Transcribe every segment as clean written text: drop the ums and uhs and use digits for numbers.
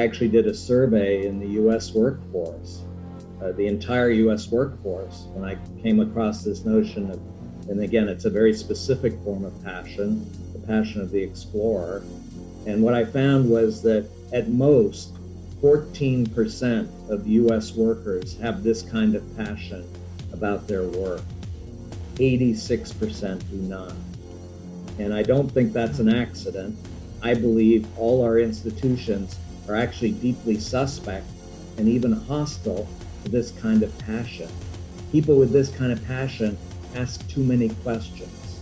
actually did a survey in the US workforce, the entire US workforce, when I came across this notion of, and again, it's a very specific form of passion, the passion of the explorer. And what I found was that at most 14% of US workers have this kind of passion about their work. 86% do not. And I don't think that's an accident. I believe all our institutions are actually deeply suspect and even hostile to this kind of passion. People with this kind of passion ask too many questions.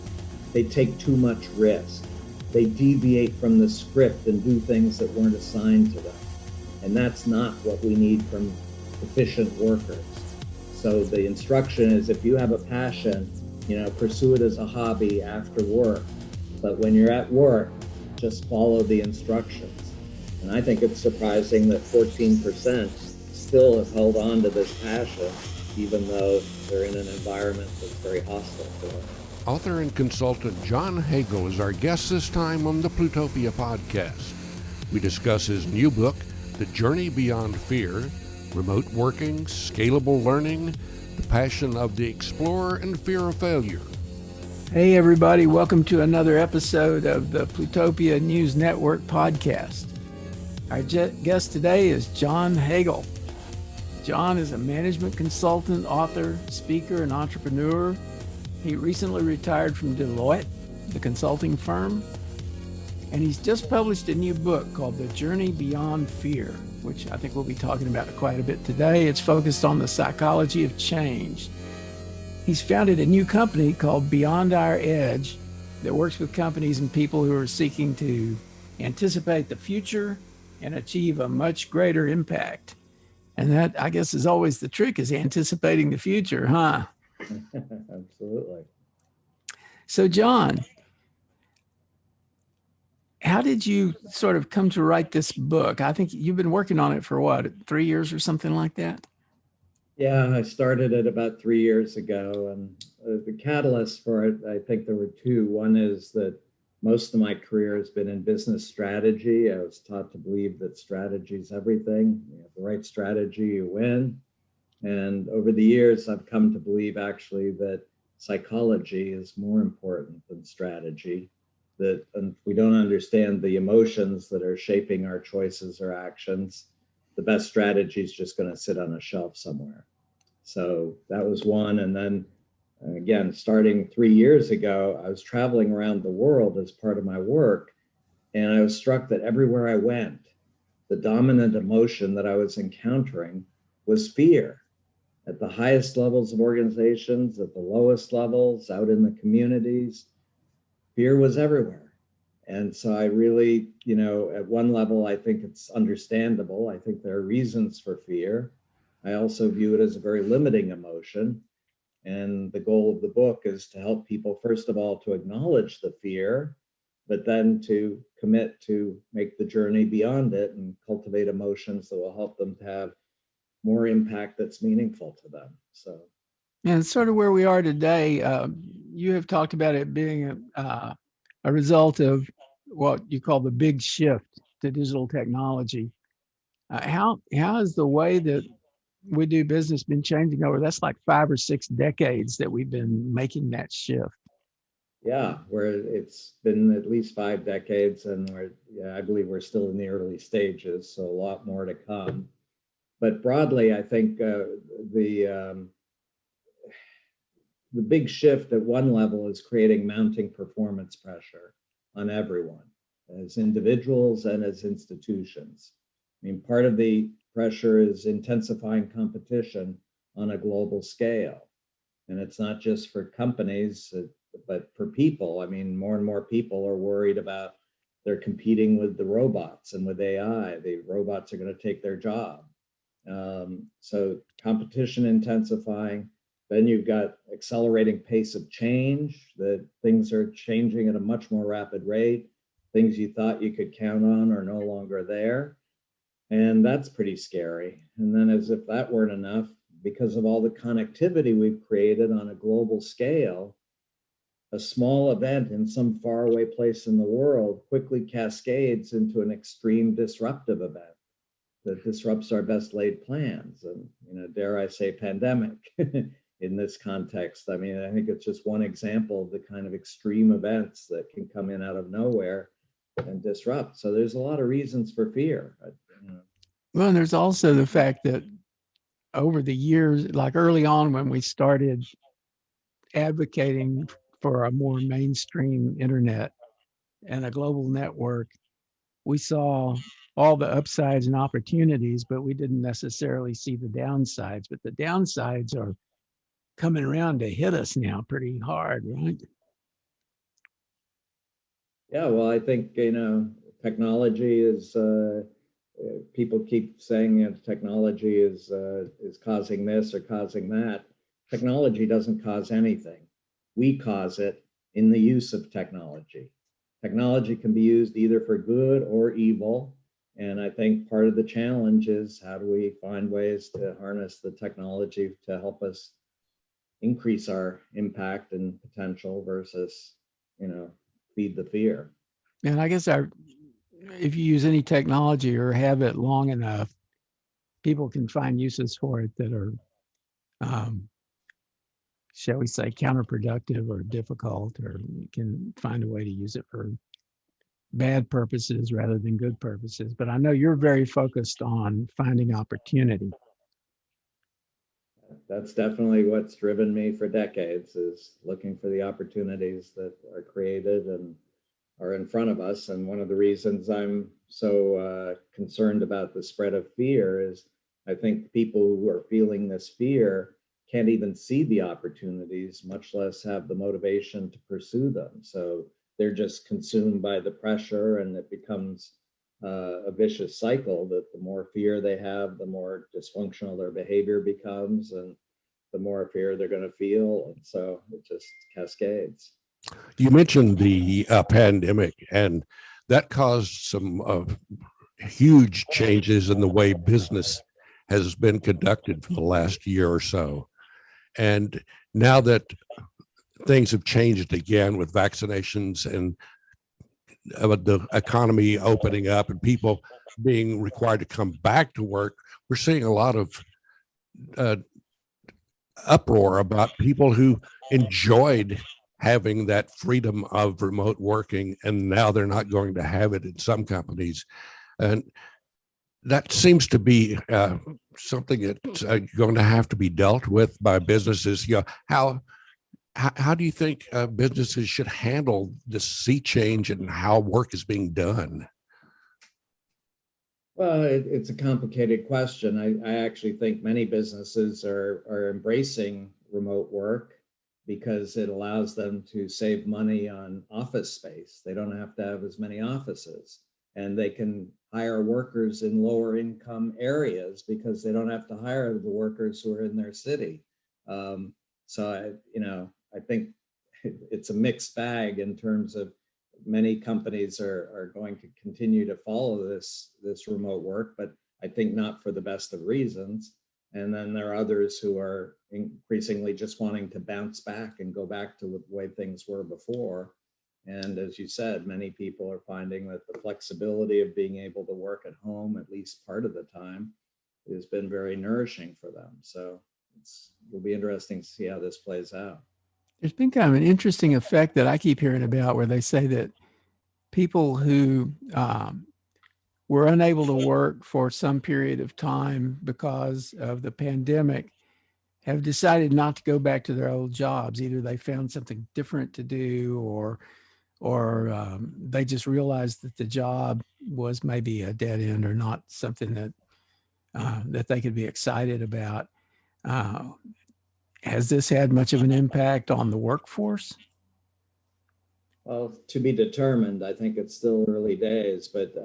They take too much risk. They deviate from the script and do things that weren't assigned to them. And that's not what we need from efficient workers. So the instruction is, if you have a passion, pursue it as a hobby after work. But when you're at work, just follow the instructions. And I think it's surprising that 14% still have held on to this passion, even though they're in an environment that's very hostile to it. Author and consultant John Hagel is our guest this time on the Plutopia podcast. We discuss his new book, The Journey Beyond Fear, Remote Working, Scalable Learning, The Passion of the Explorer, and Fear of Failure. Hey everybody, welcome to another episode of the Plutopia News Network podcast. Our guest today is John Hagel. John is a management consultant, author, speaker, and entrepreneur. He recently retired from Deloitte, the consulting firm, and he's just published a new book called The Journey Beyond Fear, which I think we'll be talking about quite a bit today. It's focused on the psychology of change. He's founded a new company called Beyond Our Edge that works with companies and people who are seeking to anticipate the future and achieve a much greater impact. And that, I guess, is always the trick, is anticipating the future, huh? Absolutely. So, John, how did you sort of come to write this book? I think you've been working on it for what, 3 years or something like that? Yeah, I started it about 3 years ago, and the catalyst for it, I think there were two. One is that most of my career has been in business strategy. I was taught to believe that strategy is everything. You have the right strategy, you win. And over the years, I've come to believe actually that psychology is more important than strategy, that if we don't understand the emotions that are shaping our choices or actions, the best strategy is just going to sit on a shelf somewhere. So that was one. And then again, starting 3 years ago, I was traveling around the world as part of my work, and I was struck that everywhere I went, the dominant emotion that I was encountering was fear. At the highest levels of organizations, at the lowest levels, out in the communities, fear was everywhere. And so I really, at one level, I think it's understandable. I think there are reasons for fear. I also view it as a very limiting emotion. And the goal of the book is to help people, first of all, to acknowledge the fear, but then to commit to make the journey beyond it and cultivate emotions that will help them to have more impact that's meaningful to them. So, and sort of where we are today, you have talked about it being a result of what you call the big shift to digital technology. How has the way that we do business been changing over? That's like 5 or 6 decades that we've been making that shift. Yeah, it's been at least 5 decades, and I believe we're still in the early stages, so a lot more to come. But broadly, I think the big shift at one level is creating mounting performance pressure on everyone, as individuals and as institutions. I mean, part of the pressure is intensifying competition on a global scale. And it's not just for companies, but for people. I mean, more and more people are worried about they're competing with the robots and with AI. The robots are going to take their job. So competition intensifying. Then you've got accelerating pace of change, that things are changing at a much more rapid rate. Things you thought you could count on are no longer there. And that's pretty scary. And then, as if that weren't enough, because of all the connectivity we've created on a global scale, a small event in some faraway place in the world quickly cascades into an extreme disruptive event. that disrupts our best laid plans. And, dare I say, pandemic in this context. I mean, I think it's just one example of the kind of extreme events that can come in out of nowhere and disrupt. So there's a lot of reasons for fear. Well, and there's also the fact that over the years, like early on when we started advocating for a more mainstream internet and a global network, we saw all the upsides and opportunities, but we didn't necessarily see the downsides. But the downsides are coming around to hit us now pretty hard, right? Yeah, well, I think, technology is, people keep saying technology is causing this or causing that. Technology doesn't cause anything. We cause it in the use of technology. Technology can be used either for good or evil. And I think part of the challenge is how do we find ways to harness the technology to help us increase our impact and potential versus, feed the fear. And I guess if you use any technology or have it long enough, people can find uses for it that are, shall we say, counterproductive or difficult, or you can find a way to use it for bad purposes rather than good purposes. But I know you're very focused on finding opportunity. That's definitely what's driven me for decades, is looking for the opportunities that are created and are in front of us. And one of the reasons I'm so concerned about the spread of fear is I think people who are feeling this fear can't even see the opportunities, much less have the motivation to pursue them. So they're just consumed by the pressure, and it becomes a vicious cycle that the more fear they have, the more dysfunctional their behavior becomes, and the more fear they're going to feel. And so it just cascades. You mentioned the pandemic, and that caused some huge changes in the way business has been conducted for the last year or so. And now that things have changed again with vaccinations and the economy opening up and people being required to come back to work, we're seeing a lot of uproar about people who enjoyed having that freedom of remote working, and now they're not going to have it in some companies. And that seems to be something that's going to have to be dealt with by businesses. How do you think businesses should handle this sea change and how work is being done? Well, it's a complicated question. I actually think many businesses are embracing remote work because it allows them to save money on office space. They don't have to have as many offices, and they can hire workers in lower income areas because they don't have to hire the workers who are in their city. So I think it's a mixed bag in terms of many companies are going to continue to follow this remote work, but I think not for the best of reasons. And then there are others who are increasingly just wanting to bounce back and go back to the way things were before. And as you said, many people are finding that the flexibility of being able to work at home at least part of the time has been very nourishing for them. So it'll be interesting to see how this plays out. There's been kind of an interesting effect that I keep hearing about where they say that people who were unable to work for some period of time because of the pandemic have decided not to go back to their old jobs. Either they found something different to do, or they just realized that the job was maybe a dead end or not something that they could be excited about. Has this had much of an impact on the workforce? Well, to be determined. I think it's still early days, but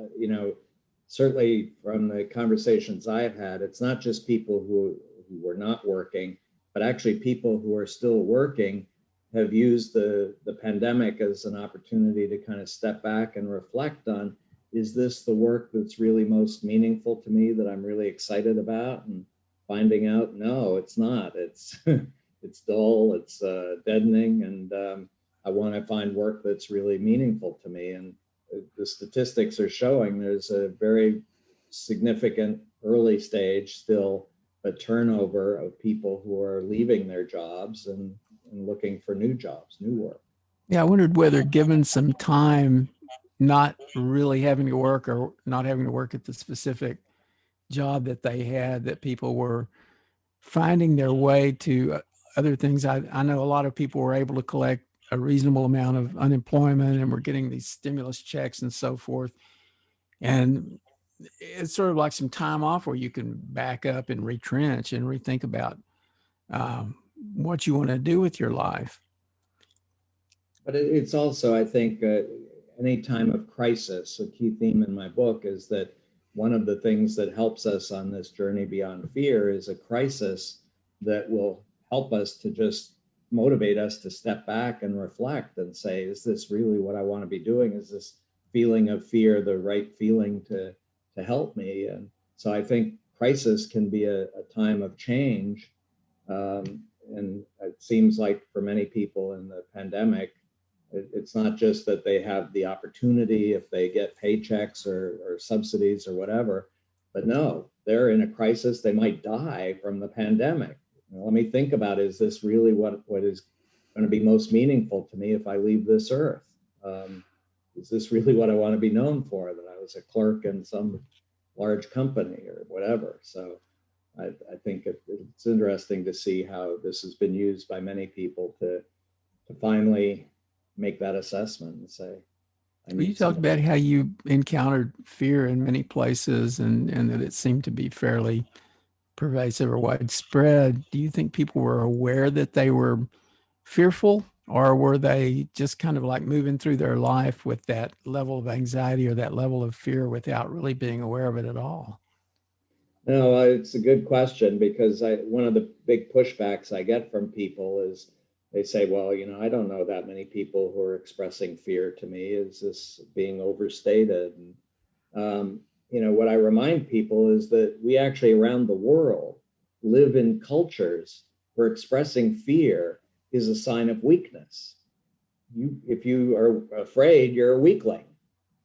certainly from the conversations I've had, it's not just people who were not working, but actually people who are still working have used the pandemic as an opportunity to kind of step back and reflect on, is this the work that's really most meaningful to me, that I'm really excited about? And finding out, no, it's not. It's it's dull, it's deadening, and I want to find work that's really meaningful to me. And the statistics are showing there's a very significant early stage still, but turnover of people who are leaving their jobs and looking for new jobs, new work. Yeah, I wondered whether given some time, not really having to work or not having to work at the specific job that they had, that people were finding their way to other things. I know a lot of people were able to collect a reasonable amount of unemployment and were getting these stimulus checks and so forth. And it's sort of like some time off where you can back up and retrench and rethink about what you want to do with your life. But it's also, I think, any time of crisis, a key theme in my book is that one of the things that helps us on this journey beyond fear is a crisis that will help us to just motivate us to step back and reflect and say, is this really what I want to be doing? Is this feeling of fear the right feeling to help me? And so I think crisis can be a time of change. And it seems like for many people in the pandemic, it's not just that they have the opportunity if they get paychecks or subsidies or whatever, but no, they're in a crisis. They might die from the pandemic. Let me think about, is this really what is going to be most meaningful to me if I leave this earth? Is this really what I want to be known for, that I was a clerk in some large company or whatever? So I think it's interesting to see how this has been used by many people to finally make that assessment and say, You talked about how you encountered fear in many places and that it seemed to be fairly pervasive or widespread. Do you think people were aware that they were fearful, or were they just kind of like moving through their life with that level of anxiety or that level of fear without really being aware of it at all? No, it's a good question, because one of the big pushbacks I get from people is they say, well, I don't know that many people who are expressing fear to me. Is this being overstated? And, what I remind people is that we actually around the world live in cultures where expressing fear is a sign of weakness. If you are afraid, you're a weakling.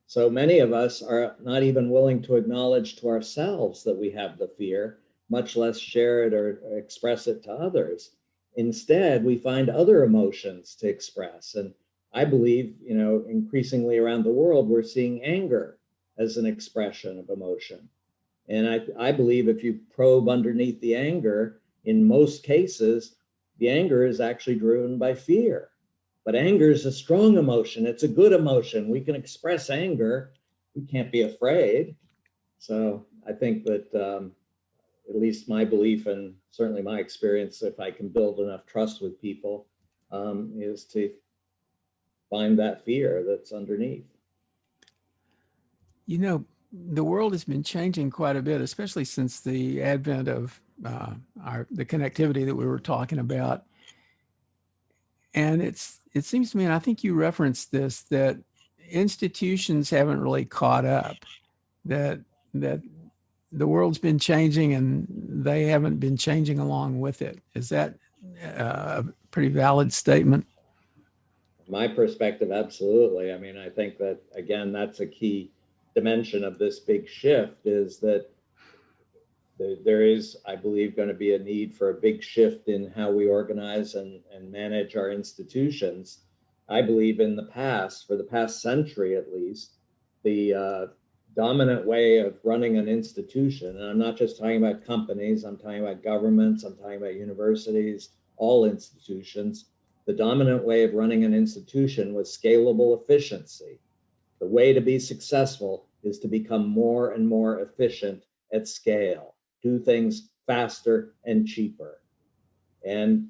So many of us are not even willing to acknowledge to ourselves that we have the fear, much less share it or express it to others. Instead, we find other emotions to express. And I believe, increasingly around the world, we're seeing anger as an expression of emotion. And I believe if you probe underneath the anger, in most cases, the anger is actually driven by fear. But anger is a strong emotion. It's a good emotion. We can express anger. We can't be afraid. So I think that at least my belief, and certainly my experience, if I can build enough trust with people, is to find that fear that's underneath. The world has been changing quite a bit, especially since the advent of the connectivity that we were talking about. And it seems to me, and I think you referenced this, that institutions haven't really caught up, that the world's been changing and they haven't been changing along with it. Is that a pretty valid statement? From my perspective, absolutely. I mean, I think that, again, that's a key dimension of this big shift, is that there is, I believe, going to be a need for a big shift in how we organize and manage our institutions. I believe in the past, for the past century at least, the dominant way of running an institution, and I'm not just talking about companies, I'm talking about governments, I'm talking about universities, all institutions. The dominant way of running an institution was scalable efficiency. The way to be successful is to become more and more efficient at scale, do things faster and cheaper. And,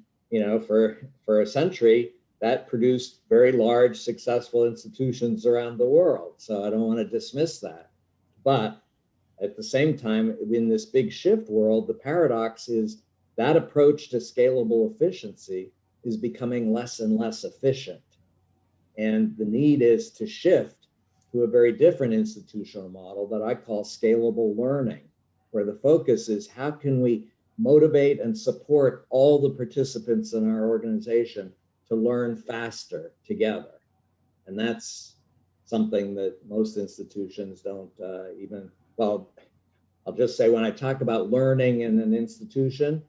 for a century, that produced very large, successful institutions around the world. So I don't want to dismiss that. But at the same time, in this big shift world, the paradox is that approach to scalable efficiency is becoming less and less efficient. And the need is to shift to a very different institutional model that I call scalable learning, where the focus is how can we motivate and support all the participants in our organization to learn faster together. And that's something that most institutions don't even, well, I'll just say when I talk about learning in an institution,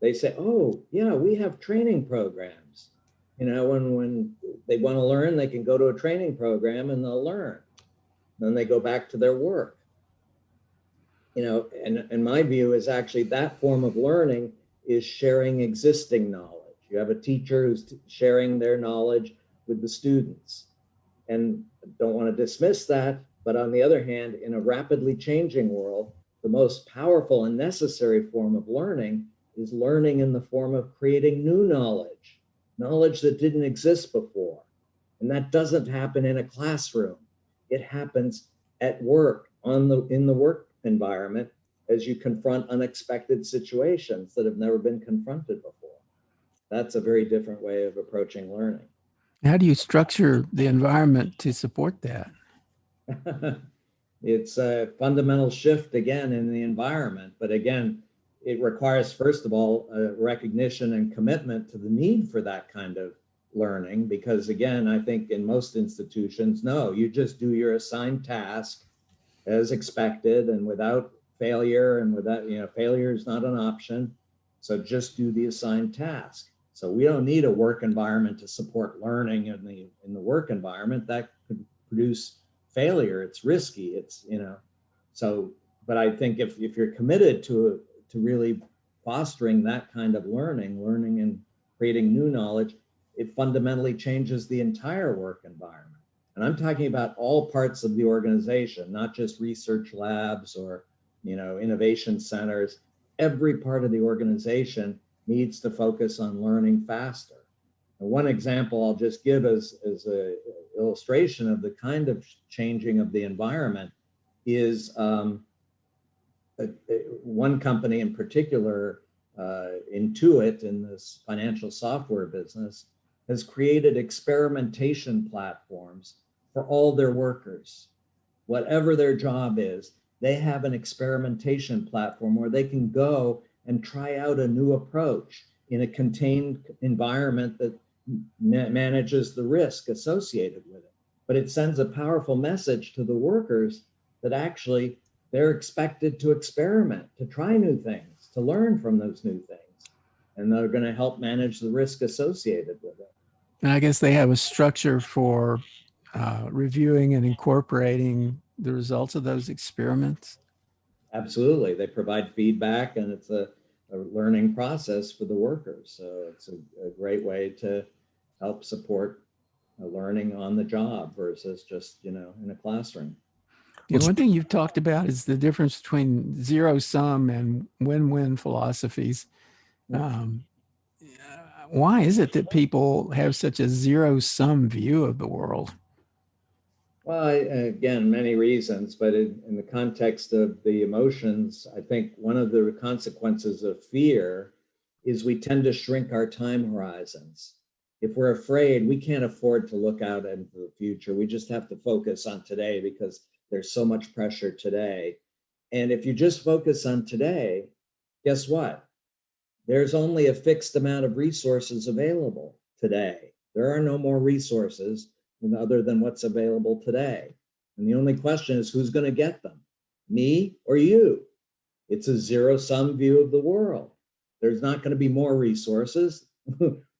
they say, oh, yeah, we have training programs. You know, when they want to learn, they can go to a training program and they'll learn. Then they go back to their work. You know, and my view is actually that form of learning is sharing existing knowledge. You have a teacher who's sharing their knowledge with the students. And don't want to dismiss that, but on the other hand, in a rapidly changing world, the most powerful and necessary form of learning is learning in the form of creating new knowledge, knowledge that didn't exist before. And that doesn't happen in a classroom. It happens at work, in the work environment, as you confront unexpected situations that have never been confronted before. That's a very different way of approaching learning. How do you structure the environment to support that? It's a fundamental shift again in the environment, but again, it requires, first of all, a recognition and commitment to the need for that kind of learning, because again, I think in most institutions, no, you just do your assigned task as expected and without failure, and without, you know, failure is not an option. So just do the assigned task. So we don't need a work environment to support learning in the work environment. That could produce failure. It's risky. It's, you know, so, but I think if you're committed to really fostering that kind of learning and creating new knowledge, it fundamentally changes the entire work environment. And I'm talking about all parts of the organization, not just research labs or, you know, innovation centers. Every part of the organization needs to focus on learning faster. And one example I'll just give as an illustration of the kind of changing of the environment is one company in particular, Intuit, in this financial software business, has created experimentation platforms for all their workers. Whatever their job is, they have an experimentation platform where they can go and try out a new approach in a contained environment that manages the risk associated with it. But it sends a powerful message to the workers that actually they're expected to experiment, to try new things, to learn from those new things, and they're going to help manage the risk associated with it. And I guess they have a structure for reviewing and incorporating the results of those experiments. Absolutely. They provide feedback, and it's a learning process for the workers. So it's a great way to help support learning on the job versus just, you know, in a classroom. You know, one thing you've talked about is the difference between zero sum and win-win philosophies. Why is it that people have such a zero sum view of the world? Well, again, many reasons, but in the context of the emotions, I think one of the consequences of fear is we tend to shrink our time horizons. If we're afraid, we can't afford to look out into the future. We just have to focus on today because there's so much pressure today. And if you just focus on today, guess what? There's only a fixed amount of resources available today. There are no more resources other than what's available today. And the only question is who's going to get them, me or you? It's a zero-sum view of the world. There's not going to be more resources.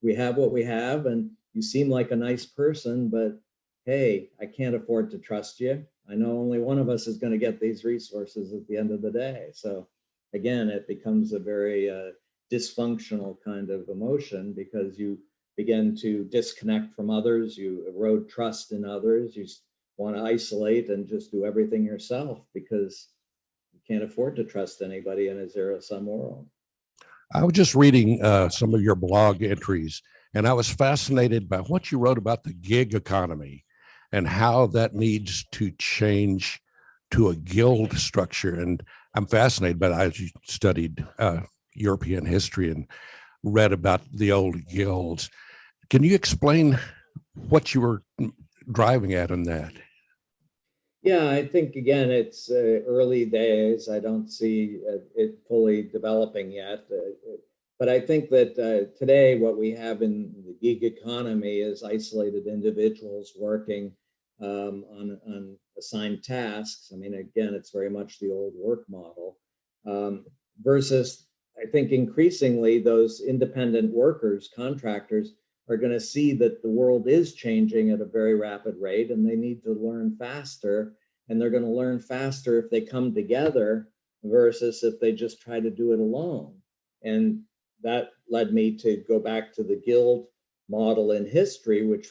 We have what we have, and you seem like a nice person, but hey, I can't afford to trust you. I know only one of us is going to get these resources at the end of the day. So again, it becomes a very dysfunctional kind of emotion because you begin to disconnect from others, you erode trust in others, you want to isolate and just do everything yourself because you can't afford to trust anybody in a zero-sum world. I was just reading some of your blog entries, and I was fascinated by what you wrote about the gig economy and how that needs to change to a guild structure. And I'm fascinated by that. I studied European history and read about the old guilds. Can you explain what you were driving at in that? Yeah, I think, again, it's early days. I don't see it fully developing yet. But I think that today what we have in the gig economy is isolated individuals working on assigned tasks. I mean, again, it's very much the old work model. versus I think increasingly those independent workers, contractors, are going to see that the world is changing at a very rapid rate and they need to learn faster. And they're going to learn faster if they come together versus if they just try to do it alone. And that led me to go back to the guild model in history, which,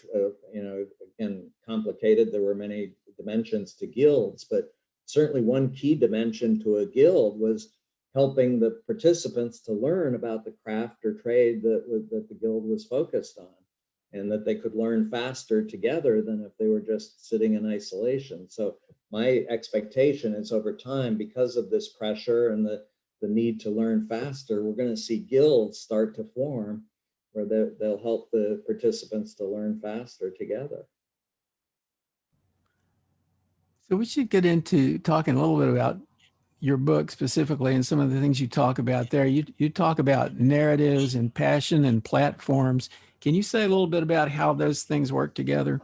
again, complicated. There were many dimensions to guilds, but certainly one key dimension to a guild was helping the participants to learn about the craft or trade that the guild was focused on, and that they could learn faster together than if they were just sitting in isolation. So my expectation is over time, because of this pressure and the need to learn faster, we're going to see guilds start to form where they'll help the participants to learn faster together. So we should get into talking a little bit about your book specifically and some of the things you talk about there. You talk about narratives and passion and platforms. Can you say a little bit about how those things work together?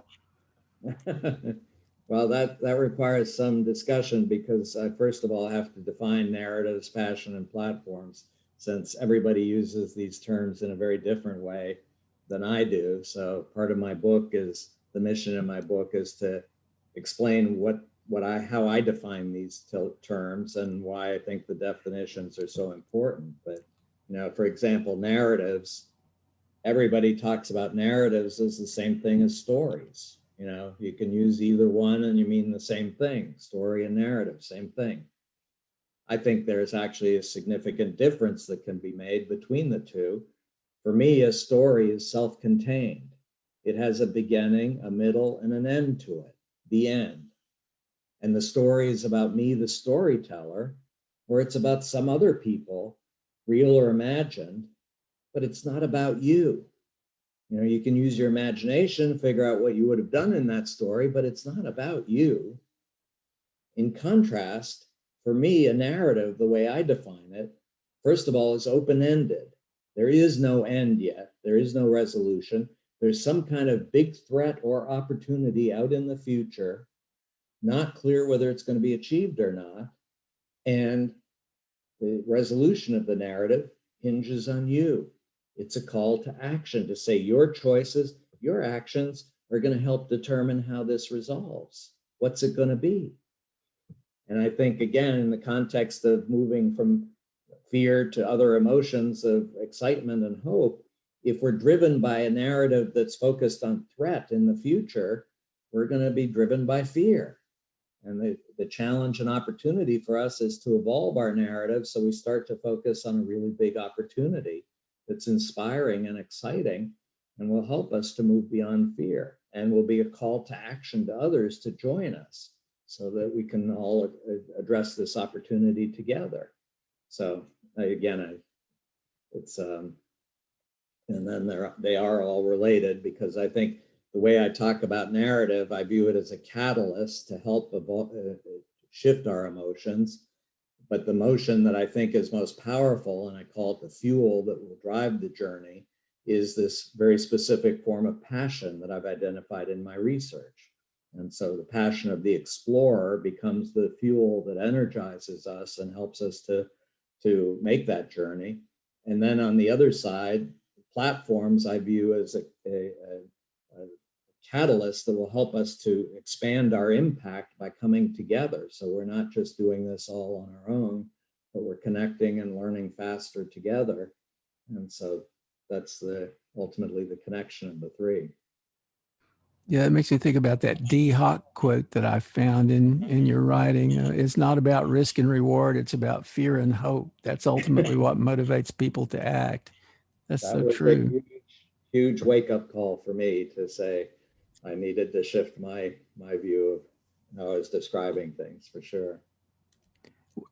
Well, that requires some discussion, because I first of all have to define narratives, passion, and platforms, since everybody uses these terms in a very different way than I do. So part of my book is, the mission in my book is to explain how I define these terms and why I think the definitions are so important. But, for example, narratives, everybody talks about narratives as the same thing as stories. You can use either one and you mean the same thing. Story and narrative, same thing. I think there's actually a significant difference that can be made between the two. For me, a story is self-contained. It has a beginning, a middle, and an end to it, the end. And the story is about me, the storyteller, or it's about some other people, real or imagined, but it's not about you. You can use your imagination, figure out what you would have done in that story, but it's not about you. In contrast, for me, a narrative, the way I define it, first of all, is open-ended. There is no end yet. There is no resolution. There's some kind of big threat or opportunity out in the future, not clear whether it's going to be achieved or not. And the resolution of the narrative hinges on you. It's a call to action to say your choices, your actions are going to help determine how this resolves. What's it going to be? And I think, again, in the context of moving from fear to other emotions of excitement and hope, if we're driven by a narrative that's focused on threat in the future, we're going to be driven by fear. And the challenge and opportunity for us is to evolve our narrative so we start to focus on a really big opportunity that's inspiring and exciting and will help us to move beyond fear, and will be a call to action to others to join us so that we can all address this opportunity together. So again, it's and then they are all related, because I think the way I talk about narrative, I view it as a catalyst to help shift our emotions. But the motion that I think is most powerful, and I call it the fuel that will drive the journey, is this very specific form of passion that I've identified in my research. And so the passion of the explorer becomes the fuel that energizes us and helps us to make that journey. And then on the other side, platforms I view as a catalyst that will help us to expand our impact by coming together. So we're not just doing this all on our own, but we're connecting and learning faster together. And so that's ultimately the connection of the three. Yeah, it makes me think about that D. Hock quote that I found in your writing. It's not about risk and reward. It's about fear and hope. That's ultimately what motivates people to act. That's That so was true. a huge wake-up call for me to say I needed to shift my view of how I was describing things, for sure.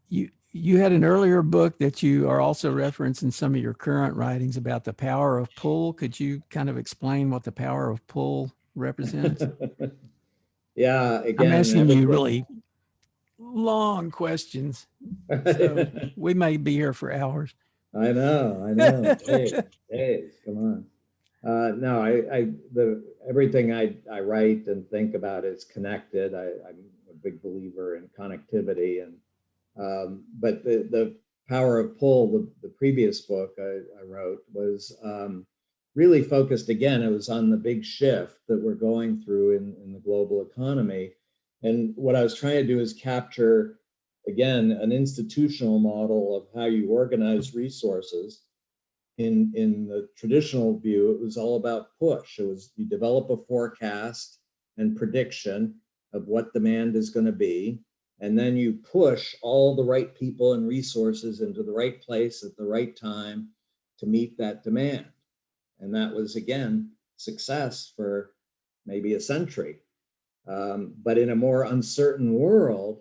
You had an earlier book that you are also referencing some of your current writings about the power of pull. Could you kind of explain what the power of pull represents? Yeah, I'm again, asking you really long questions, so we may be here for hours. I know. Days, come on. No, everything I write and think about is connected. I'm a big believer in connectivity, and but the Power of Pull, the previous book I wrote, was really focused, again, it was on the big shift that we're going through in the global economy. And what I was trying to do is capture, again, an institutional model of how you organize resources. In the traditional view, it was all about push. It was, you develop a forecast and prediction of what demand is going to be, and then you push all the right people and resources into the right place at the right time to meet that demand. And that was, again, success for maybe a century. But in a more uncertain world,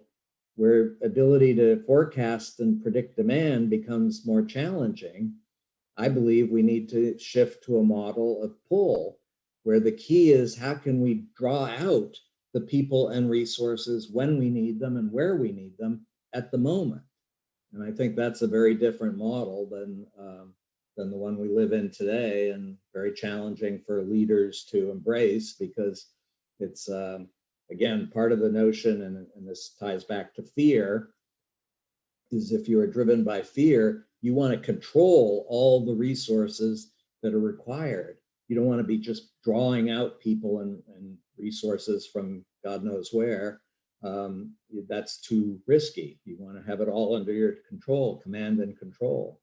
where ability to forecast and predict demand becomes more challenging, I believe we need to shift to a model of pull, where the key is how can we draw out the people and resources when we need them and where we need them at the moment. And I think that's a very different model than the one we live in today, and very challenging for leaders to embrace, because it's, again, part of the notion, and this ties back to fear, is if you are driven by fear, you want to control all the resources that are required. You don't want to be just drawing out people and resources from God knows where. That's too risky. You want to have it all under your control, command and control.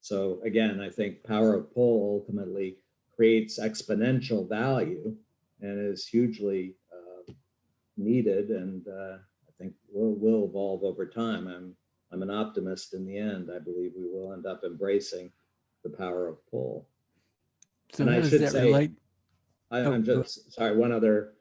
So again, I think power of pull ultimately creates exponential value and is hugely needed, and I think will evolve over time. I'm an optimist in the end. I believe we will end up embracing the power of pull. So and how I does should that say, relate? I'm just sorry, one other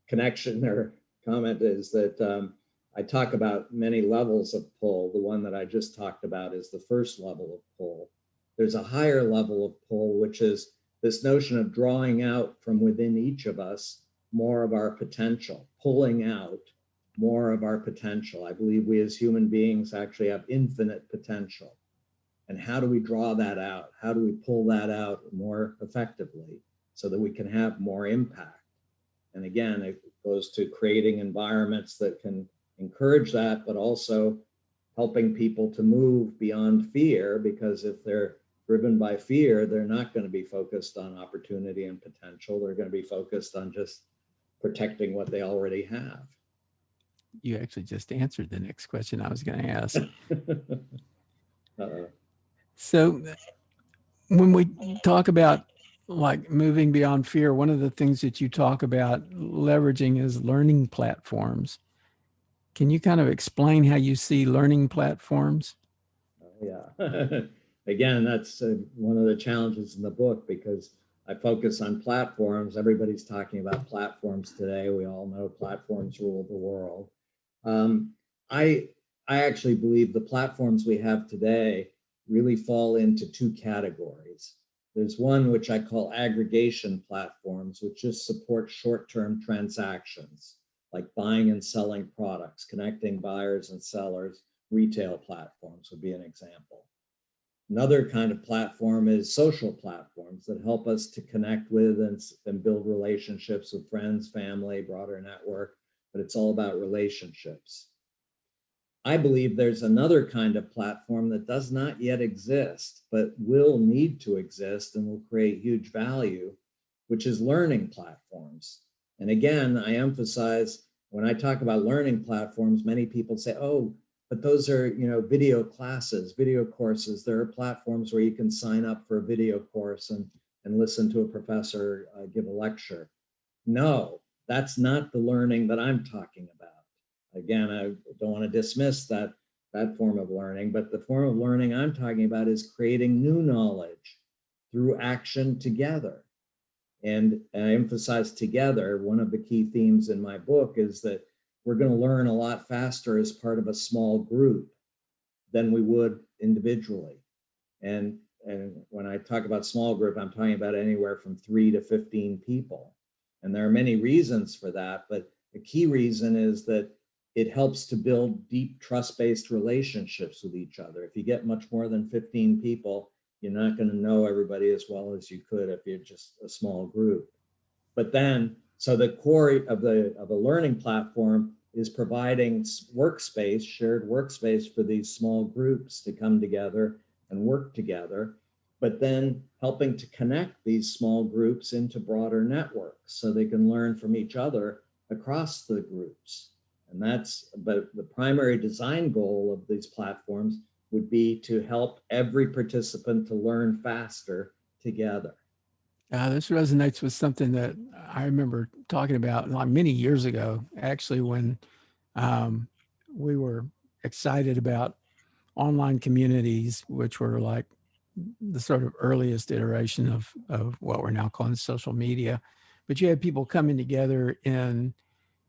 connection or comment is that I talk about many levels of pull. The one that I just talked about is the first level of pull. There's a higher level of pull, which is this notion of drawing out from within each of us more of our potential, pulling out more of our potential. I believe we as human beings actually have infinite potential. And how do we draw that out? How do we pull that out more effectively so that we can have more impact? And again, it goes to creating environments that can encourage that, but also helping people to move beyond fear, because if they're driven by fear, they're not going to be focused on opportunity and potential. They're going to be focused on just protecting what they already have. You actually just answered the next question I was going to ask. So when we talk about like moving beyond fear, one of the things that you talk about leveraging is learning platforms. Can you kind of explain how you see learning platforms? Yeah. Again, that's one of the challenges in the book, because I focus on platforms. Everybody's talking about platforms today. We all know platforms rule the world. I actually believe the platforms we have today really fall into two categories. There's one which I call aggregation platforms, which just support short-term transactions, like buying and selling products, connecting buyers and sellers. Retail platforms would be an example. Another kind of platform is social platforms that help us to connect with and build relationships with friends, family, broader network, but it's all about relationships. I believe there's another kind of platform that does not yet exist, but will need to exist and will create huge value, which is learning platforms. And again, I emphasize, when I talk about learning platforms, many people say, oh, but those are, video classes, video courses. There are platforms where you can sign up for a video course and listen to a professor give a lecture. No, that's not the learning that I'm talking about. Again, I don't want to dismiss that form of learning, but the form of learning I'm talking about is creating new knowledge through action together. And I emphasize together. One of the key themes in my book is that we're going to learn a lot faster as part of a small group than we would individually. And when I talk about small group, I'm talking about anywhere from 3 to 15 people. And there are many reasons for that, but the key reason is that it helps to build deep trust-based relationships with each other. If you get much more than 15 people, you're not going to know everybody as well as you could if you're just a small group. But then, so the core of a learning platform is providing workspace, shared workspace for these small groups to come together and work together, but then helping to connect these small groups into broader networks so they can learn from each other across the groups. And but the primary design goal of these platforms would be to help every participant to learn faster together. This resonates with something that I remember talking about like many years ago, actually, when we were excited about online communities, which were like the sort of earliest iteration of what we're now calling social media. But you had people coming together in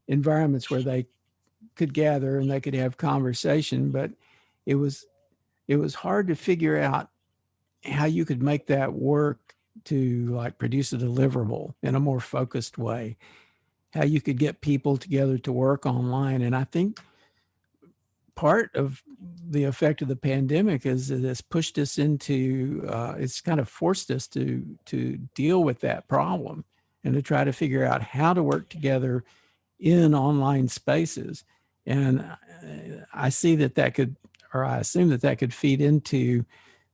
environments where they could gather and they could have conversation, but it was hard to figure out how you could make that work to like produce a deliverable in a more focused way, how you could get people together to work online. And I think part of the effect of the pandemic is that it's pushed us into, it's kind of forced us to deal with that problem and to try to figure out how to work together in online spaces. And I see that could, or I assume that could feed into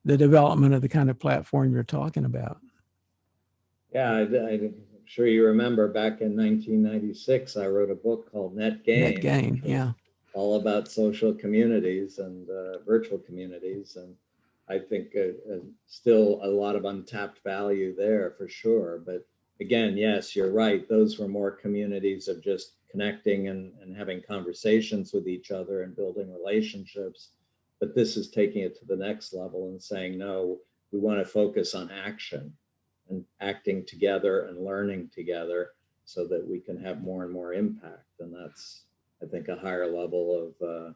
the development of the kind of platform you're talking about. Yeah, I'm sure you remember back in 1996, I wrote a book called Net Gain. Yeah. All about social communities and virtual communities. And I think still a lot of untapped value there for sure. But again, yes, you're right. Those were more communities of just connecting and having conversations with each other and building relationships. But this is taking it to the next level and saying, no, we want to focus on action and acting together and learning together so that we can have more and more impact. And that's, I think, a higher level of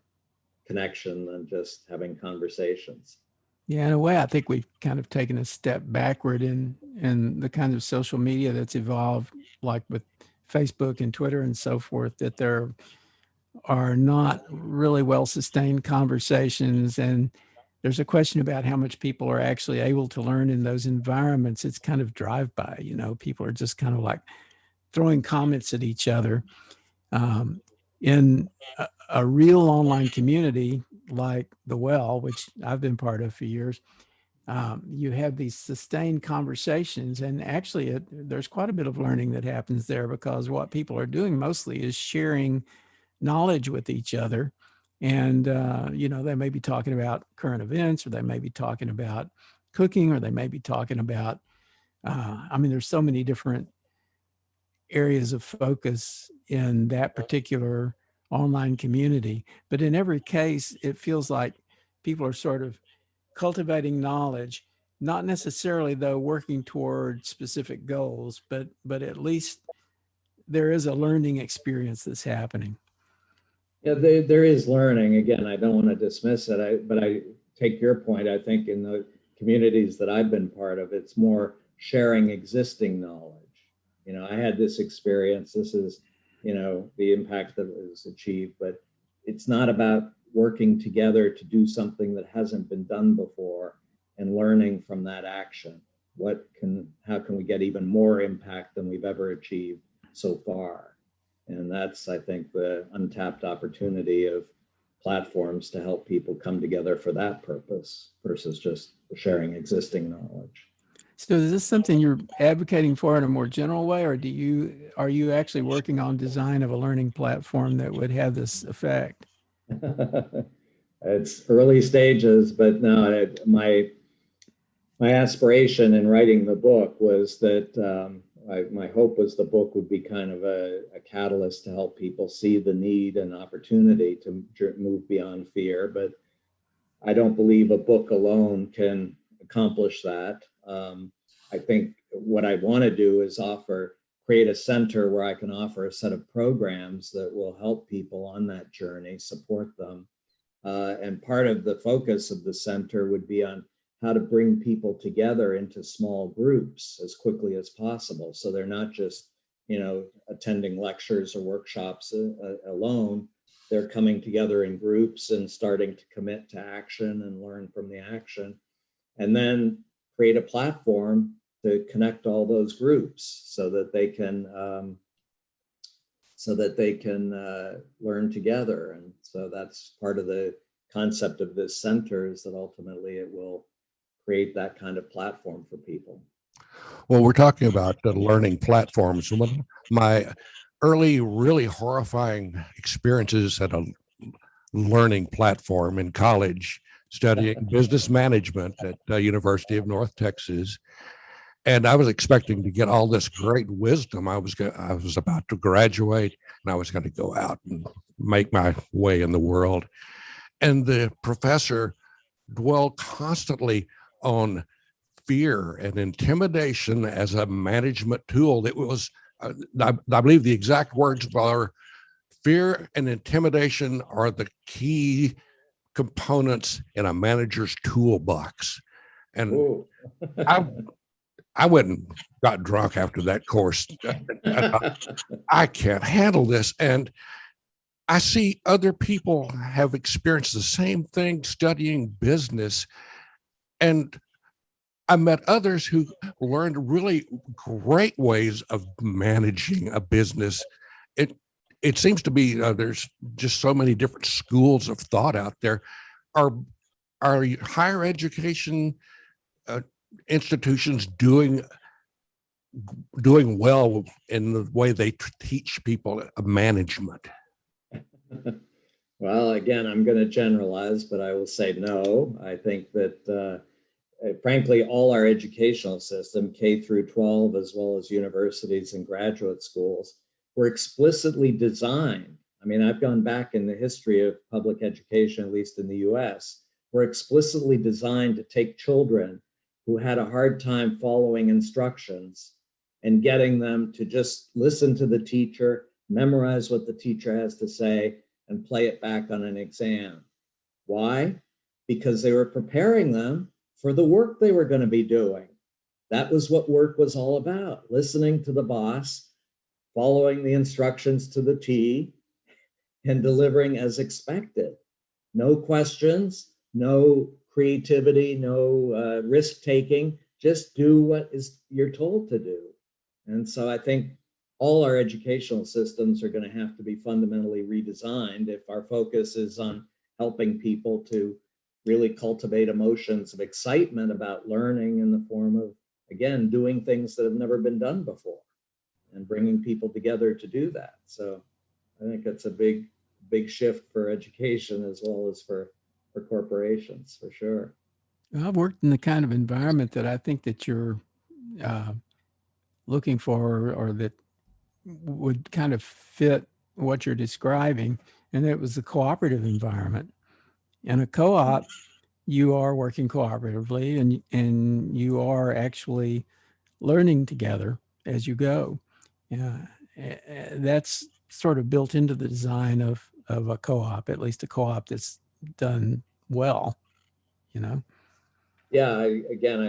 connection than just having conversations. Yeah, in a way, I think we've kind of taken a step backward in the kind of social media that's evolved, like with Facebook and Twitter and so forth, that there are not really well-sustained conversations. And there's a question about how much people are actually able to learn in those environments. It's kind of drive-by, people are just kind of like throwing comments at each other. In a real online community like The Well, which I've been part of for years, you have these sustained conversations, and actually there's quite a bit of learning that happens there, because what people are doing mostly is sharing knowledge with each other. And, they may be talking about current events, or they may be talking about cooking, or they may be talking about, there's so many different areas of focus in that particular online community. But in every case, it feels like people are sort of cultivating knowledge, not necessarily though working toward specific goals, but at least there is a learning experience that's happening. Yeah, there is learning. Again, I don't want to dismiss it, but I take your point. I think in the communities that I've been part of, it's more sharing existing knowledge. I had this experience. This is, the impact that was achieved, but it's not about working together to do something that hasn't been done before and learning from that action. How can we get even more impact than we've ever achieved so far? And that's, I think, the untapped opportunity of platforms to help people come together for that purpose versus just sharing existing knowledge. So is this something you're advocating for in a more general way, or are you actually working on design of a learning platform that would have this effect? It's early stages, but no, my aspiration in writing the book was that my hope was the book would be kind of a catalyst to help people see the need and opportunity to move beyond fear. But I don't believe a book alone can accomplish that. I think what I want to do is create a center where I can offer a set of programs that will help people on that journey, support them. And part of the focus of the center would be on how to bring people together into small groups as quickly as possible. So they're not just, attending lectures or workshops alone. They're coming together in groups and starting to commit to action and learn from the action. And then create a platform to connect all those groups so that they can so that they can learn together. And so that's part of the concept of this center, is that ultimately it will create that kind of platform for people. Well, we're talking about the learning platforms. One of my early, really horrifying experiences at a learning platform in college, studying business management at the University of North Texas. And I was expecting to get all this great wisdom. I was about to graduate, and I was going to go out and make my way in the world. And the professor dwelled constantly on fear and intimidation as a management tool. It was, I believe the exact words were, fear and intimidation are the key components in a manager's toolbox. And I, I went and got drunk after that course. I can't handle this. And I see other people have experienced the same thing studying business. And I met others who learned really great ways of managing a business. It seems to be there's just so many different schools of thought out there. Are higher education institutions doing well in the way they teach people management? Well, again, I'm going to generalize, but I will say no. I think that frankly, all our educational system, K through 12, as well as universities and graduate schools, were explicitly designed. I mean, I've gone back in the history of public education, at least in the US, were explicitly designed to take children who had a hard time following instructions and getting them to just listen to the teacher, memorize what the teacher has to say, and play it back on an exam. Why? Because they were preparing them for the work they were going to be doing. That was what work was all about: listening to the boss, following the instructions to the T, and delivering as expected. No questions, no creativity, no risk-taking, just do what you're told to do. And so I think all our educational systems are going to have to be fundamentally redesigned if our focus is on helping people to really cultivate emotions of excitement about learning in the form of, again, doing things that have never been done before and bringing people together to do that. So I think it's a big shift for education as well as for corporations, for sure. Well, I've worked in the kind of environment that I think that you're looking for, or that would kind of fit what you're describing, and it was the cooperative environment. In a co-op, you are working cooperatively, and you are actually learning together as you go. That's sort of built into the design of a co-op, at least a co-op that's done well, you know? Yeah, I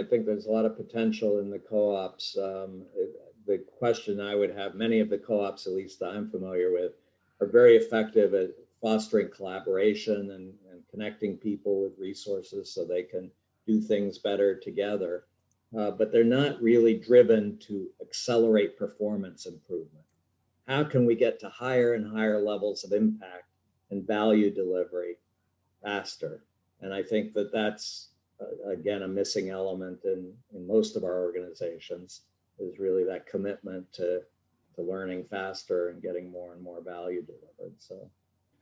think there's a lot of potential in the co-ops. The question I would have, many of the co-ops, at least that I'm familiar with, are very effective at fostering collaboration and connecting people with resources so they can do things better together. But they're not really driven to accelerate performance improvement. How can we get to higher and higher levels of impact and value delivery faster? And I think that that's, again, a missing element in most of our organizations, is really that commitment to learning faster and getting more and more value delivered. So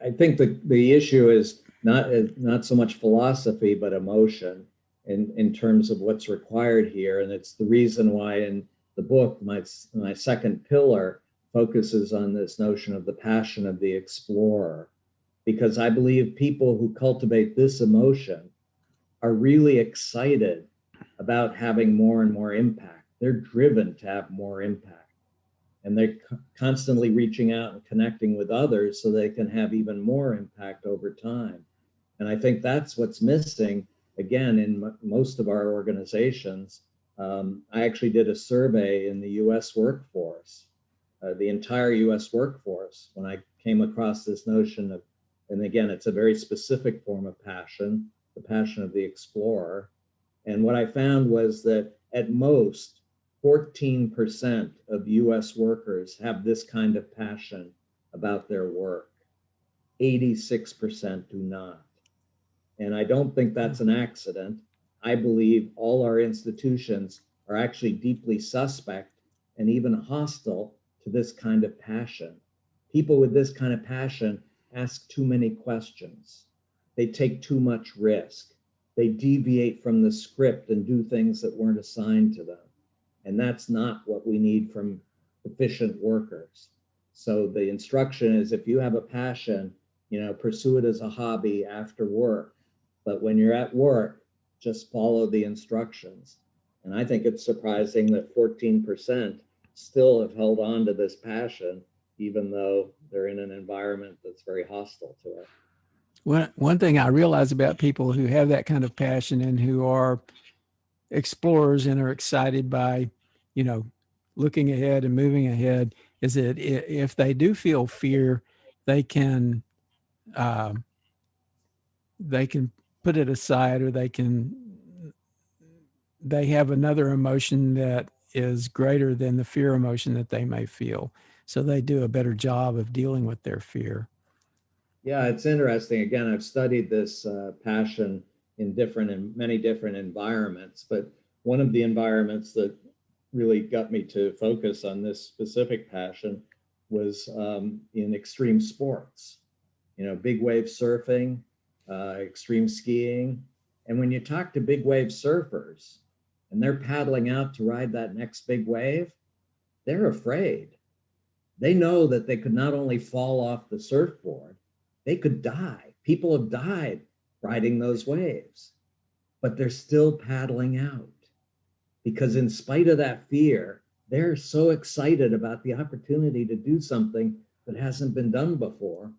I think the issue is not so much philosophy, but emotion in terms of what's required here. And it's the reason why in the book, my second pillar focuses on this notion of the passion of the explorer, because I believe people who cultivate this emotion are really excited about having more and more impact. They're driven to have more impact, and they're constantly reaching out and connecting with others so they can have even more impact over time. And I think that's what's missing, again, in most of our organizations. I actually did a survey in the US workforce, the entire US workforce, when I came across this notion of, and again, it's a very specific form of passion, the passion of the explorer. And what I found was that at most 14% of US workers have this kind of passion about their work. 86% do not. And I don't think that's an accident. I believe all our institutions are actually deeply suspect and even hostile to this kind of passion. People with this kind of passion ask too many questions. They take too much risk. They deviate from the script and do things that weren't assigned to them. And that's not what we need from efficient workers. So the instruction is, if you have a passion, pursue it as a hobby after work. But when you're at work, just follow the instructions. And I think it's surprising that 14% still have held on to this passion, even though they're in an environment that's very hostile to it. One thing I realize about people who have that kind of passion and who are explorers and are excited by, looking ahead and moving ahead, is that if they do feel fear, they can put it aside, or they have another emotion that is greater than the fear emotion that they may feel. So they do a better job of dealing with their fear. Yeah, it's interesting. Again, I've studied this passion in many different environments, but one of the environments that really got me to focus on this specific passion was in extreme sports, big wave surfing, extreme skiing. And when you talk to big wave surfers and they're paddling out to ride that next big wave, they're afraid. They know that they could not only fall off the surfboard, they could die. People have died riding those waves, but they're still paddling out because in spite of that fear, they're so excited about the opportunity to do something that hasn't been done before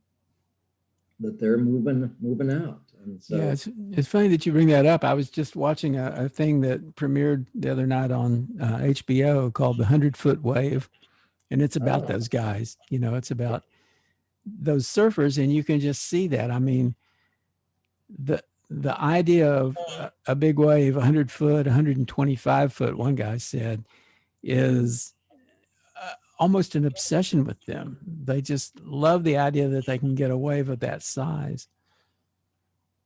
that they're moving out. And so, yeah, it's funny that you bring that up. I was just watching a thing that premiered the other night on HBO called The 100-Foot Wave, and it's about those guys. It's about those surfers, and you can just see that. I mean, the idea of a big wave, 100 foot, 125 foot, one guy said, is almost an obsession with them. They just love the idea that they can get a wave of that size.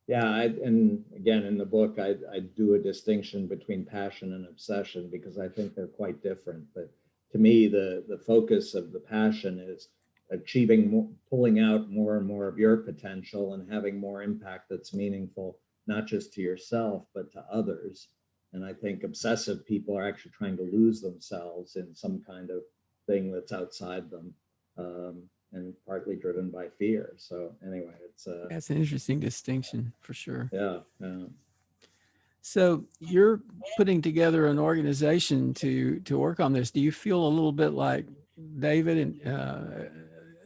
yeah, and again, in the book, I do a distinction between passion and obsession because I think they're quite different. But to me, the focus of the passion is achieving more, pulling out more and more of your potential and having more impact that's meaningful, not just to yourself, but to others. And I think obsessive people are actually trying to lose themselves in some kind of thing that's outside them, and partly driven by fear. So anyway, That's an interesting distinction for sure. yeah. So you're putting together an organization to work on this. Do you feel a little bit like David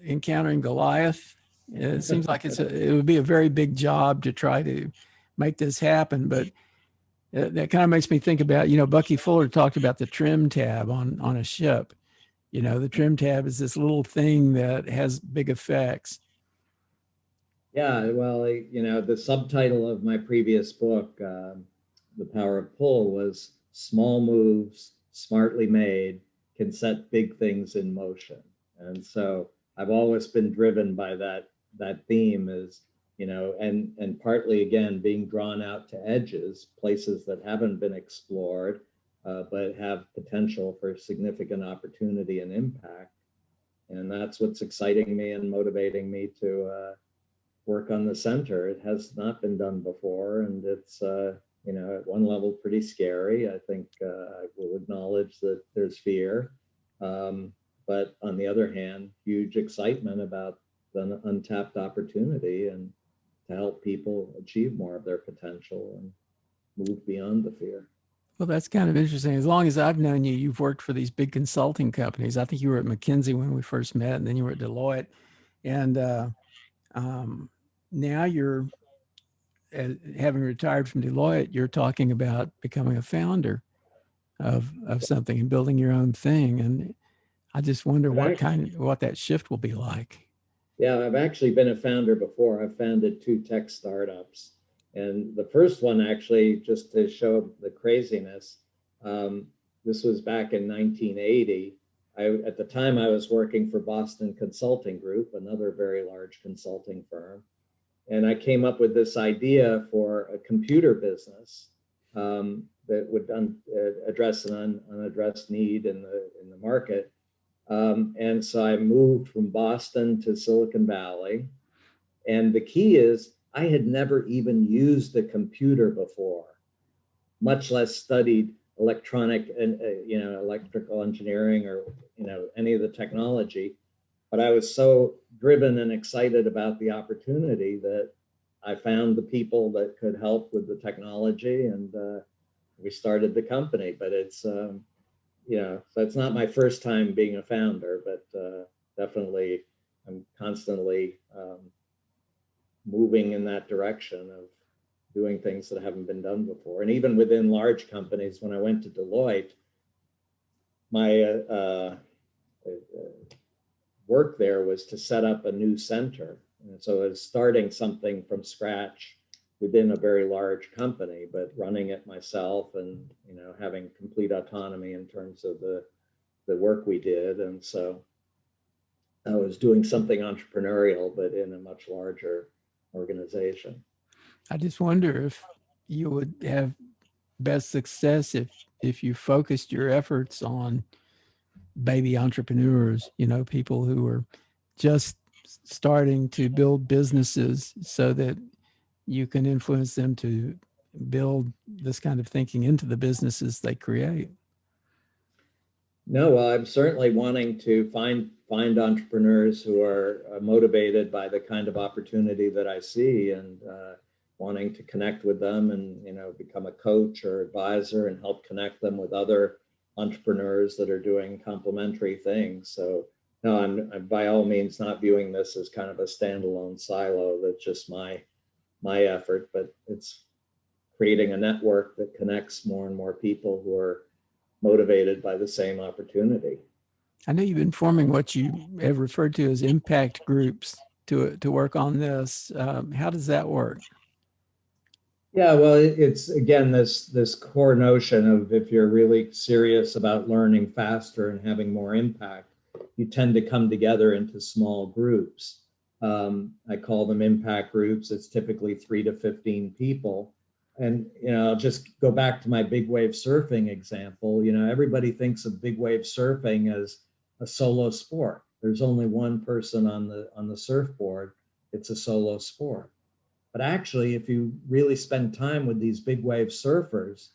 encountering Goliath? It seems like it would be a very big job to try to make this happen, but that kind of makes me think about, Bucky Fuller talked about the trim tab on a ship. The trim tab is this little thing that has big effects. Yeah, well, the subtitle of my previous book, The Power of Pull, was Small Moves, Smartly Made, Can Set Big Things in Motion. And so I've always been driven by that theme is, and partly, again, being drawn out to edges, places that haven't been explored, but have potential for significant opportunity and impact. And that's what's exciting me and motivating me to work on the center. It has not been done before, and it's at one level pretty scary. I think I will acknowledge that there's fear, but on the other hand, huge excitement about the untapped opportunity and to help people achieve more of their potential and move beyond the fear. Well, that's kind of interesting. As long as I've known you, you've worked for these big consulting companies. I think you were at McKinsey when we first met, and then you were at Deloitte. And now you're, having retired from Deloitte, you're talking about becoming a founder of something and building your own thing. And I just wonder what that shift will be like. Yeah, I've actually been a founder before. I've founded 2 tech startups. And the first one, actually, just to show the craziness, this was back in 1980. at the time I was working for Boston Consulting Group, another very large consulting firm. And I came up with this idea for a computer business that would address an unaddressed need in the market. And so I moved from Boston to Silicon Valley. And the key is I had never even used a computer before, much less studied electronic and electrical engineering or any of the technology. But I was so driven and excited about the opportunity that I found the people that could help with the technology, and we started the company. But it's so it's not my first time being a founder, but definitely I'm constantly moving in that direction of doing things that haven't been done before. And even within large companies, when I went to Deloitte, my work there was to set up a new center. And so it was starting something from scratch within a very large company, but running it myself and having complete autonomy in terms of the work we did. And so I was doing something entrepreneurial, but in a much larger organization. I just wonder if you would have best success if you focused your efforts on baby entrepreneurs, people who are just starting to build businesses so that you can influence them to build this kind of thinking into the businesses they create. No, well, I'm certainly wanting to find entrepreneurs who are motivated by the kind of opportunity that I see, and wanting to connect with them and become a coach or advisor and help connect them with other entrepreneurs that are doing complementary things. So no, I'm by all means not viewing this as kind of a standalone silo that's just my effort, but it's creating a network that connects more and more people who are motivated by the same opportunity. I know you've been forming what you have referred to as impact groups to work on this. How does that work? Yeah, well, it's again this core notion of if you're really serious about learning faster and having more impact, you tend to come together into small groups. I call them impact groups. It's typically 3 to 15 people. And I'll just go back to my big wave surfing example. Everybody thinks of big wave surfing as a solo sport. There's only one person on the surfboard. It's a solo sport. But actually, if you really spend time with these big wave surfers,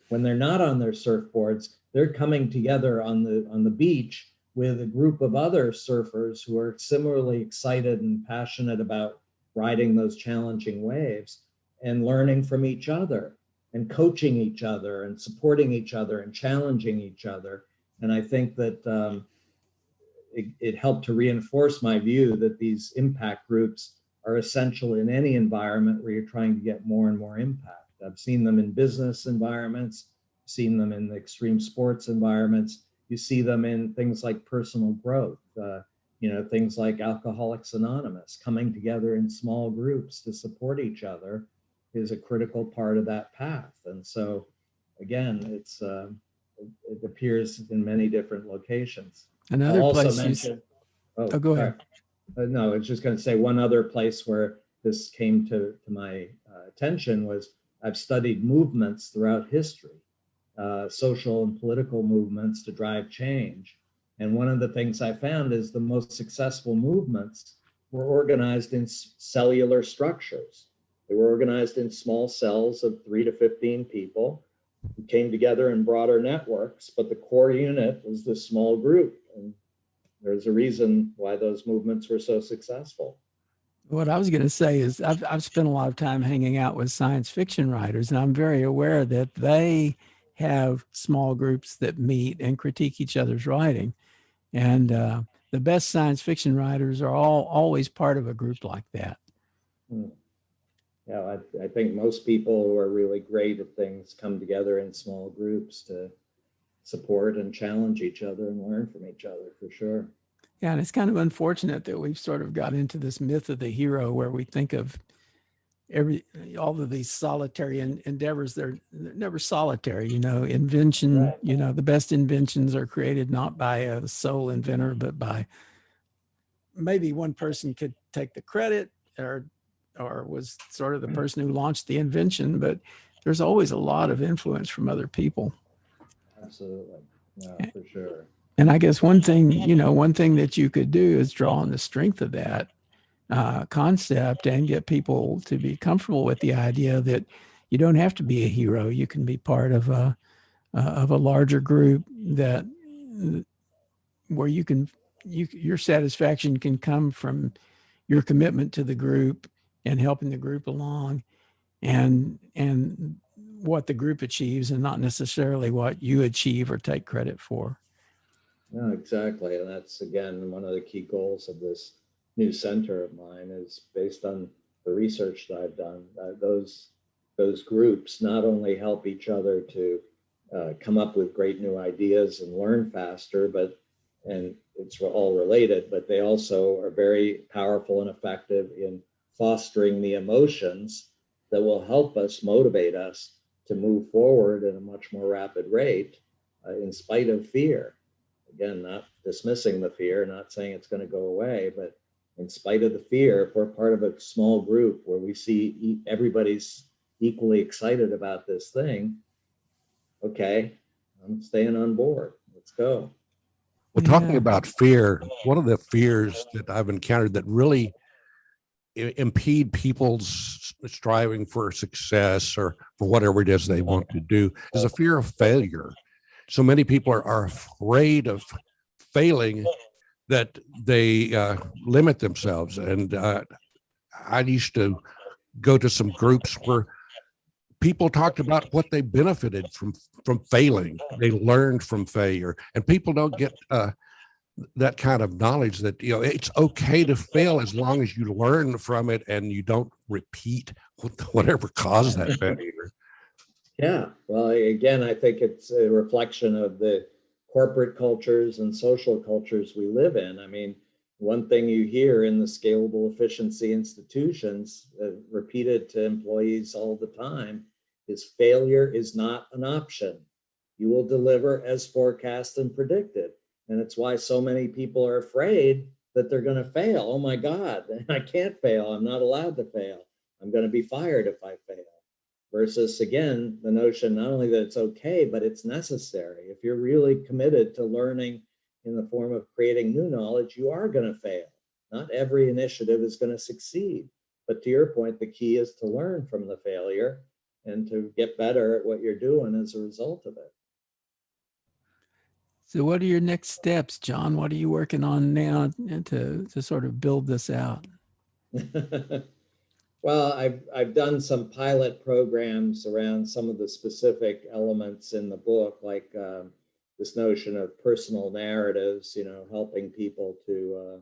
when they're not on their surfboards, they're coming together on the beach with a group of other surfers who are similarly excited and passionate about riding those challenging waves and learning from each other and coaching each other and supporting each other and challenging each other. And I think that it helped to reinforce my view that these impact groups are essential in any environment where you're trying to get more and more impact. I've seen them in business environments, seen them in the extreme sports environments. You see them in things like personal growth, things like Alcoholics Anonymous. Coming together in small groups to support each other is a critical part of that path. And so, again, it appears in many different locations. Another I'll also place mention. go ahead. No, I was just going to say one other place where this came to my attention was I've studied movements throughout history, social and political movements to drive change. And one of the things I found is the most successful movements were organized in cellular structures. They were organized in small cells of 3 to 15 people who came together in broader networks, but the core unit was this small group. And there's a reason why those movements were so successful. What I was going to say is I've spent a lot of time hanging out with science fiction writers, and I'm very aware that they have small groups that meet and critique each other's writing. And the best science fiction writers are always part of a group like that. Yeah, I think most people who are really great at things come together in small groups to support and challenge each other and learn from each other, for sure. Yeah, and it's kind of unfortunate that we've sort of got into this myth of the hero where we think of all of these solitary endeavors, they're never solitary. Invention, Right. the best inventions are created not by a sole inventor, but by maybe one person could take the credit, or was sort of the person who launched the invention, but there's always a lot of influence from other people. Absolutely. Yeah, for sure. And I guess one thing that you could do is draw on the strength of that concept and get people to be comfortable with the idea that you don't have to be a hero. You can be part of a larger group that where your satisfaction can come from your commitment to the group and helping the group along, and what the group achieves, and not necessarily what you achieve or take credit for. No, exactly. And that's, again, one of the key goals of this new center of mine is based on the research that I've done. Those groups not only help each other to come up with great new ideas and learn faster, and it's all related, but they also are very powerful and effective in fostering the emotions that will help us, motivate us to move forward at a much more rapid rate in spite of fear. Again, not dismissing the fear, not saying it's going to go away, but in spite of the fear, if we're part of a small group where we see everybody's equally excited about this thing, okay, I'm staying on board. Let's go. Well, talking about fear, one of the fears that I've encountered that really impede people's striving for success or for whatever it is they want to do is a fear of failure. So many people are afraid of failing that they limit themselves. And I used to go to some groups where people talked about what they benefited from failing. They learned from failure, and people don't get that kind of knowledge that it's okay to fail as long as you learn from it and you don't repeat whatever caused that failure. Yeah, well, again, I think it's a reflection of the corporate cultures and social cultures we live in. I mean, one thing you hear in the scalable efficiency institutions, repeated to employees all the time, is failure is not an option. You will deliver as forecast and predicted. And it's why so many people are afraid that they're going to fail. Oh my God, I can't fail. I'm not allowed to fail. I'm going to be fired if I fail. Versus, again, the notion not only that it's okay, but it's necessary. If you're really committed to learning in the form of creating new knowledge, you are going to fail. Not every initiative is going to succeed. But to your point, the key is to learn from the failure and to get better at what you're doing as a result of it. So what are your next steps, John? What are you working on now to sort of build this out? Well, I've done some pilot programs around some of the specific elements in the book, like this notion of personal narratives, helping people to,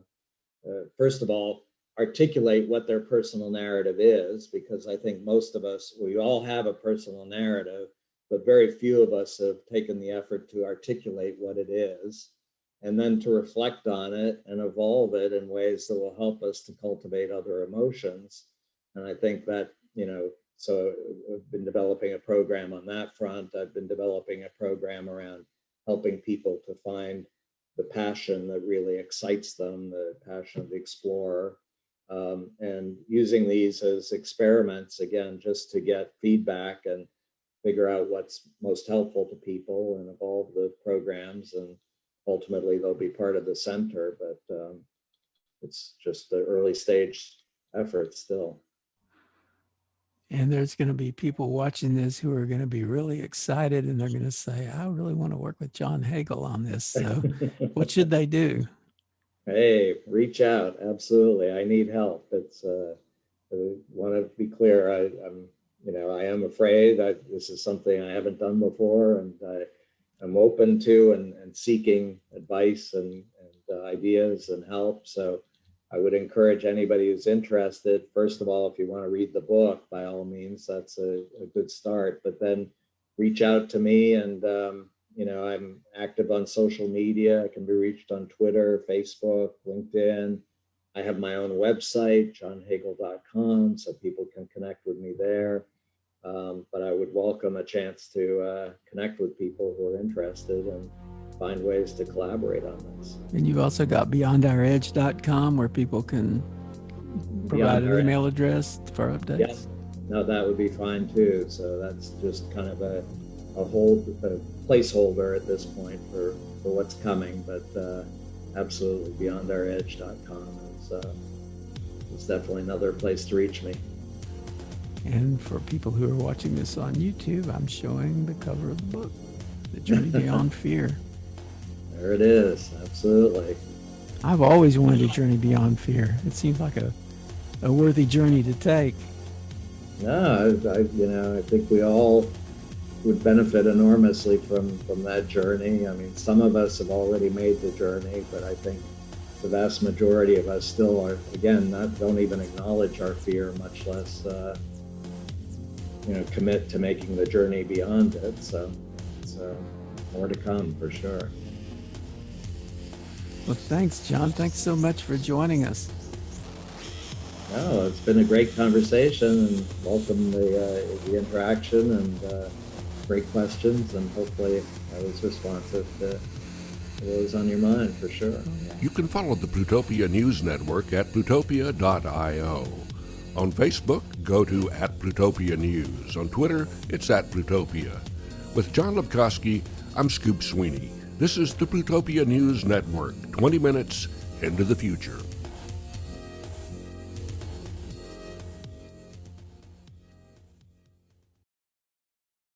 first of all, articulate what their personal narrative is, because I think most of us, we all have a personal narrative, but very few of us have taken the effort to articulate what it is, and then to reflect on it and evolve it in ways that will help us to cultivate other emotions. And I think that, so I've been developing a program on that front. I've been developing a program around helping people to find the passion that really excites them, the passion of the explorer, and using these as experiments, again, just to get feedback and figure out what's most helpful to people and evolve the programs. And ultimately, they'll be part of the center, but it's just the early stage effort still. And there's going to be people watching this who are going to be really excited, and they're going to say, I really want to work with John Hagel on this. So what should they do? Hey, reach out. Absolutely. I need help. I want to be clear. I am afraid that this is something I haven't done before, and I'm open to and seeking advice and ideas and help. So I would encourage anybody who's interested, first of all, if you want to read the book, by all means, that's a good start. But then reach out to me, and I'm active on social media. I can be reached on Twitter, Facebook, LinkedIn, I have my own website, johnhagel.com, so people can connect with me there. But I would welcome a chance to connect with people who are interested and find ways to collaborate on this. And you've also got beyondouredge.com where people can provide an email address for updates. Yeah, no, that would be fine too. So that's just kind of a placeholder at this point for what's coming, but absolutely beyondouredge.com is definitely another place to reach me. And for people who are watching this on YouTube, I'm showing the cover of the book, The Journey Beyond Fear. There it is, absolutely. I've always wanted to journey beyond fear. It seems like a worthy journey to take. No, I think we all would benefit enormously from that journey. I mean, some of us have already made the journey, but I think the vast majority of us still are, again, don't even acknowledge our fear, much less commit to making the journey beyond it. So more to come for sure. Well, thanks, John. Thanks so much for joining us. No, it's been a great conversation, and welcome the interaction and great questions, and hopefully I was responsive to what was on your mind for sure. You can follow the Plutopia News Network at plutopia.io. On Facebook, go to @Plutopia News. On Twitter, it's @Plutopia. With John Lebkowski, I'm Scoop Sweeney. This is the Plutopia News Network, 20 minutes into the future.